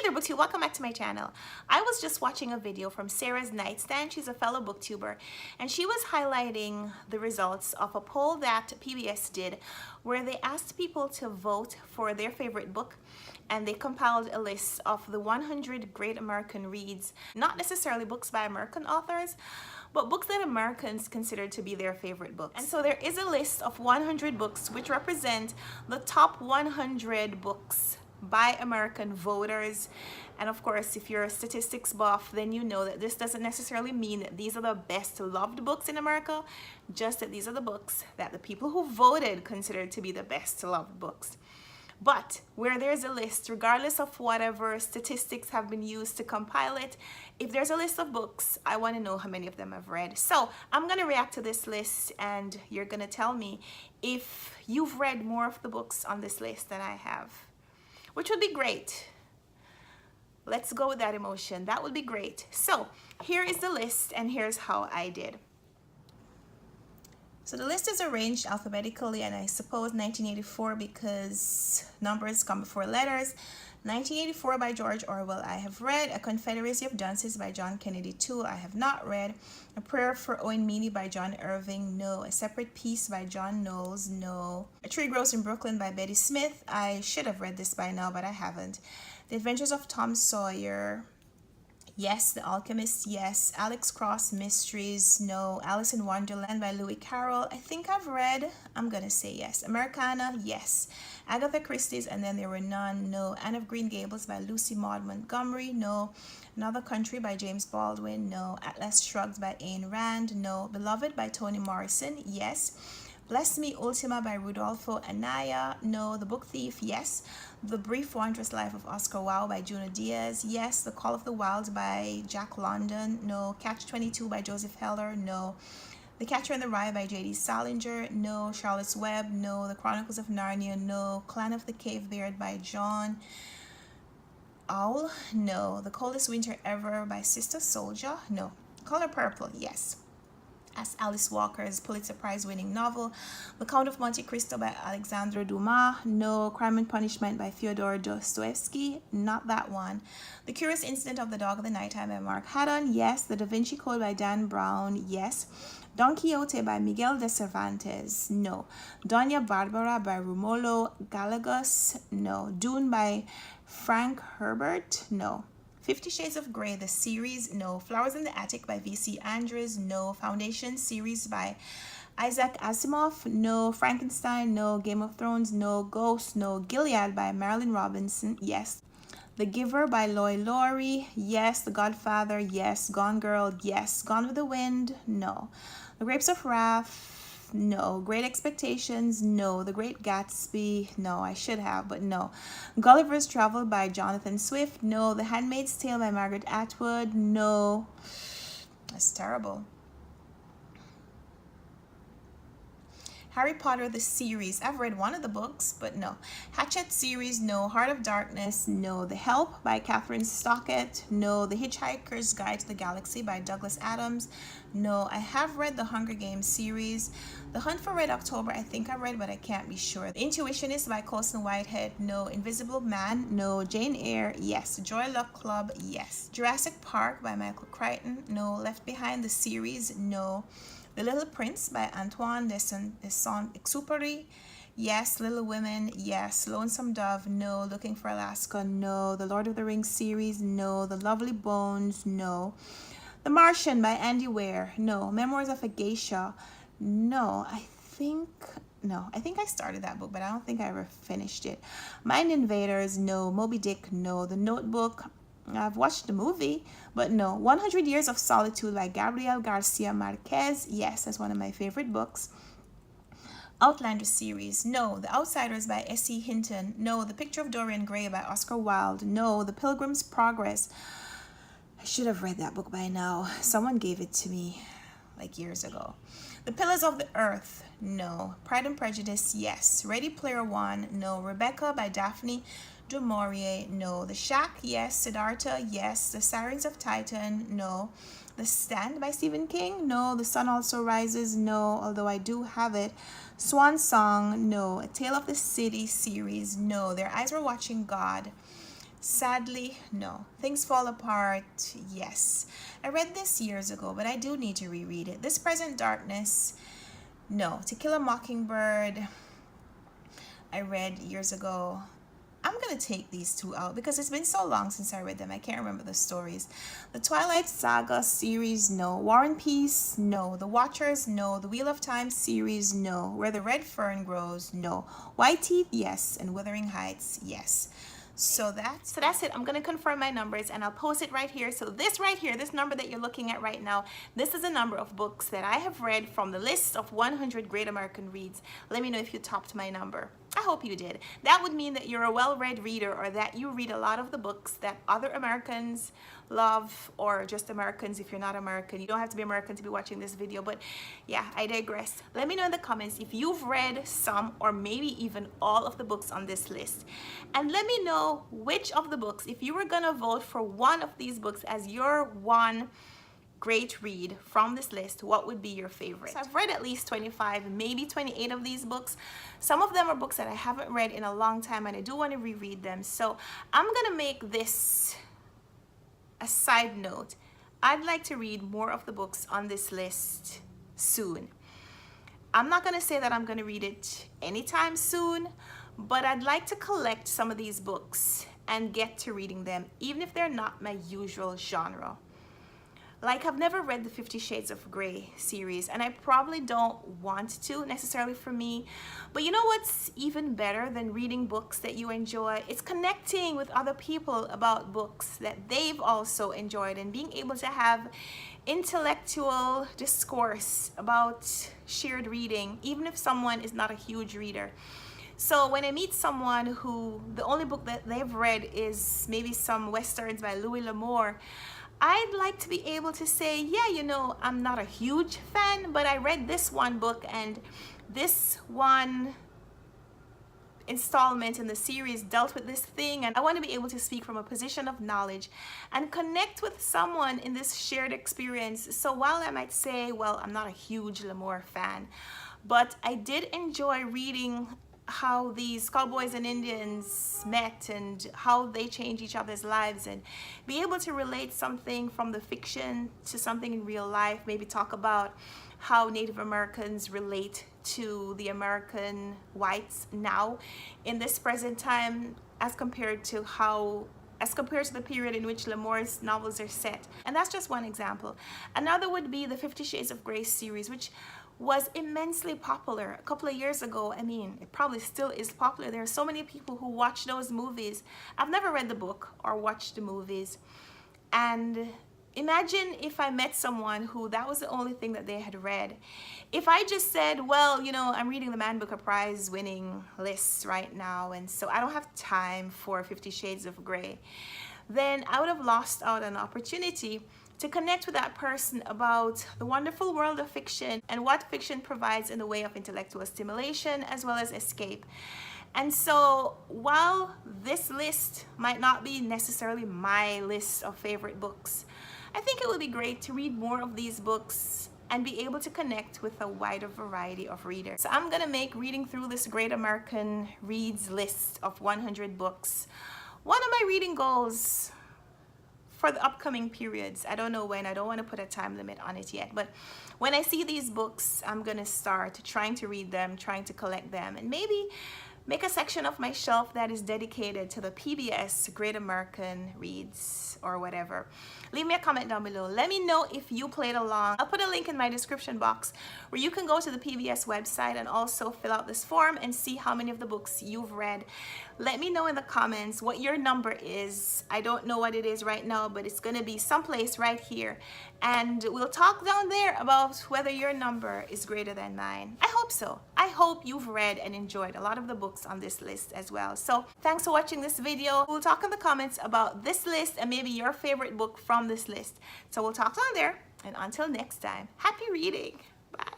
there, booktube, welcome back to my channel. I was just watching a video from Sarah's Nightstand. She's a fellow booktuber, and she was highlighting the results of a poll that PBS did where they asked people to vote for their favorite book, and they compiled a list of the 100 great American reads, not necessarily books by American authors, but books that Americans consider to be their favorite books. And so there is a list of 100 books which represent the top 100 books by American voters. And of course, if you're a statistics buff, then you know that this doesn't necessarily mean that these are the best loved books in America, just that these are the books that the people who voted considered to be the best loved books. But where there's a list, regardless of whatever statistics have been used to compile it, if there's a list of books, I want to know how many of them I've read. So I'm going to react to this list, and you're going to tell me if you've read more of the books on this list than I have, which would be great. Let's go with that emotion. That would be great. So here is the list, and here's how I did. So the list is arranged alphabetically, and I suppose 1984 because numbers come before letters. 1984 by George Orwell, I have read. A Confederacy of Dunces by John Kennedy II, I have not read. A Prayer for Owen Meany by John Irving, no. A Separate Peace by John Knowles, no. A Tree Grows in Brooklyn by Betty Smith, I should have read this by now, but I haven't. The Adventures of Tom Sawyer, yes. The Alchemist, yes. Alex Cross Mysteries, no. Alice in Wonderland by Lewis Carroll, I think I've read. I'm gonna say yes. Americana, yes. Agatha Christie's And Then There Were None, no. Anne of Green Gables by Lucy Maud Montgomery, no. Another Country by James Baldwin, no. Atlas Shrugged by Ayn Rand, no. Beloved by Toni Morrison, yes. Bless Me Ultima by Rudolfo Anaya, no. The Book Thief, yes. The Brief Wondrous Life of Oscar Wilde by Junot Diaz, yes. The Call of the Wild by Jack London, no. Catch-22 by Joseph Heller, no. The Catcher in the Rye by J.D. Salinger, no. Charlotte's Web, no. The Chronicles of Narnia, no. Clan of the Cave Bear by John Owl, no. The Coldest Winter Ever by Sister Soldier, no. Color Purple, yes. As Alice Walker's Pulitzer Prize winning novel. The Count of Monte Cristo by Alexandre Dumas, no. Crime and Punishment by Fyodor Dostoevsky, not that one. The Curious Incident of the Dog of the Nighttime by Mark Haddon, yes. The Da Vinci Code by Dan Brown, yes. Don Quixote by Miguel de Cervantes, no. Doña Barbara by Romulo Gallegos, no. Dune by Frank Herbert, no. 50 Shades of Grey, the series, no. Flowers in the Attic by V.C. Andrews, no. Foundation series by Isaac Asimov, no. Frankenstein, no. Game of Thrones, no. Ghost, no. Gilead by Marilyn Robinson, yes. The Giver by Loy Laurie, yes. The Godfather, yes. Gone Girl, yes. Gone with the Wind, no. The Grapes of Wrath, no. Great Expectations, no. The Great Gatsby, no. I should have, but no. Gulliver's Travel by Jonathan Swift, no. The Handmaid's Tale by Margaret Atwood, no. That's terrible. Harry Potter the series, I've read one of the books, but no. Hatchet series, no. Heart of Darkness, no. The Help by Catherine Stockett, no. The Hitchhiker's Guide to the Galaxy by Douglas Adams, no. I have read the Hunger Games series. The Hunt for Red October, I think I read, but I can't be sure. The Intuitionist by Colson Whitehead, no. Invisible Man, no. Jane Eyre, yes. Joy Luck Club, yes. Jurassic Park by Michael Crichton, no. Left Behind the series, no. The Little Prince by Antoine de Saint-Exupéry, yes. Little Women, yes. Lonesome Dove, no. Looking for Alaska, no. The Lord of the Rings series, no. The Lovely Bones, no. The Martian by Andy Weir, no. Memoirs of a Geisha, no. I think I started that book, but I don't think I ever finished it. Mind Invaders, no. Moby Dick, no. The Notebook, I've watched the movie, but no. 100 Years of Solitude by Gabriel Garcia Marquez, yes. That's one of my favorite books. Outlander series, no. The Outsiders by S.E. Hinton, no. The Picture of Dorian Gray by Oscar Wilde, no. The Pilgrim's Progress, I should have read that book by now. Someone gave it to me like years ago. The Pillars of the Earth, no. Pride and Prejudice, yes. Ready Player One, no. Rebecca by Daphne du Maurier, no. The Shack, yes. Siddhartha, yes. The Sirens of Titan, no. The Stand by Stephen King, no. The Sun Also Rises, no. Although I do have it. Swan Song, no. A Tale of the City series, no. Their Eyes Were Watching God, Sadly, no. Things Fall Apart, yes. I read this years ago, but I do need to reread it. This Present Darkness, no. To Kill a Mockingbird, I read years ago. I'm going to take these two out because it's been so long since I read them. I can't remember the stories. The Twilight Saga series, no. War and Peace, no. The Watchers, no. The Wheel of Time series, no. Where the Red Fern Grows, no. White Teeth, yes. And Wuthering Heights, yes. So that's it. I'm going to confirm my numbers and I'll post it right here. So this right here, this number that you're looking at right now, this is a number of books that I have read from the list of 100 Great American Reads. Let me know if you topped my number. I hope you did. That would mean that you're a well-read reader, or that you read a lot of the books that other Americans love, or just Americans if you're not American. You don't have to be American to be watching this video, but yeah, I digress. Let me know in the comments if you've read some or maybe even all of the books on this list. And let me know which of the books, if you were gonna vote for one of these books as your one great read from this list, what would be your favorite? So I've read at least 25, maybe 28 of these books. Some of them are books that I haven't read in a long time and I do want to reread them. So I'm gonna make this a side note. I'd like to read more of the books on this list soon. I'm not gonna say that I'm gonna read it anytime soon, but I'd like to collect some of these books and get to reading them, even if they're not my usual genre. Like, I've never read the 50 Shades of Grey series, and I probably don't want to necessarily for me. But you know what's even better than reading books that you enjoy? It's connecting with other people about books that they've also enjoyed and being able to have intellectual discourse about shared reading, even if someone is not a huge reader. So when I meet someone who the only book that they've read is maybe some Westerns by Louis L'Amour, I'd like to be able to say, yeah, you know, I'm not a huge fan, but I read this one book and this one installment in the series dealt with this thing, and I want to be able to speak from a position of knowledge and connect with someone in this shared experience. So while I might say, well, I'm not a huge L'Amour fan, but I did enjoy reading how these cowboys and Indians met and how they change each other's lives, and be able to relate something from the fiction to something in real life. Maybe talk about how Native Americans relate to the American whites now in this present time as compared to the period in which L'Amour's novels are set. And that's just one example. Another would be the 50 Shades of Grey series, which was immensely popular a couple of years ago. I mean, it probably still is popular. There are so many people who watch those movies. I've never read the book or watched the movies. And imagine if I met someone who that was the only thing that they had read. If I just said, well, you know, I'm reading the Man Booker Prize winning lists right now, and so I don't have time for 50 Shades of Grey, then I would have lost out on an opportunity to connect with that person about the wonderful world of fiction and what fiction provides in the way of intellectual stimulation as well as escape. And so while this list might not be necessarily my list of favorite books, I think it would be great to read more of these books and be able to connect with a wider variety of readers. So I'm gonna make reading through this Great American Reads list of 100 books one of my reading goals for the upcoming periods. I don't know when, I don't want to put a time limit on it yet, but when I see these books, I'm gonna start trying to read them, trying to collect them, and maybe make a section of my shelf that is dedicated to the PBS Great American Reads or whatever. Leave me a comment down below. Let me know if you played along. I'll put a link in my description box where you can go to the PBS website and also fill out this form and see how many of the books you've read. Let me know in the comments what your number is. I don't know what it is right now, but it's gonna be someplace right here. And we'll talk down there about whether your number is greater than mine. I hope so. I hope you've read and enjoyed a lot of the books on this list as well. So thanks for watching this video. We'll talk in the comments about this list and maybe your favorite book from this list. So we'll talk down there, and until next time, happy reading. Bye.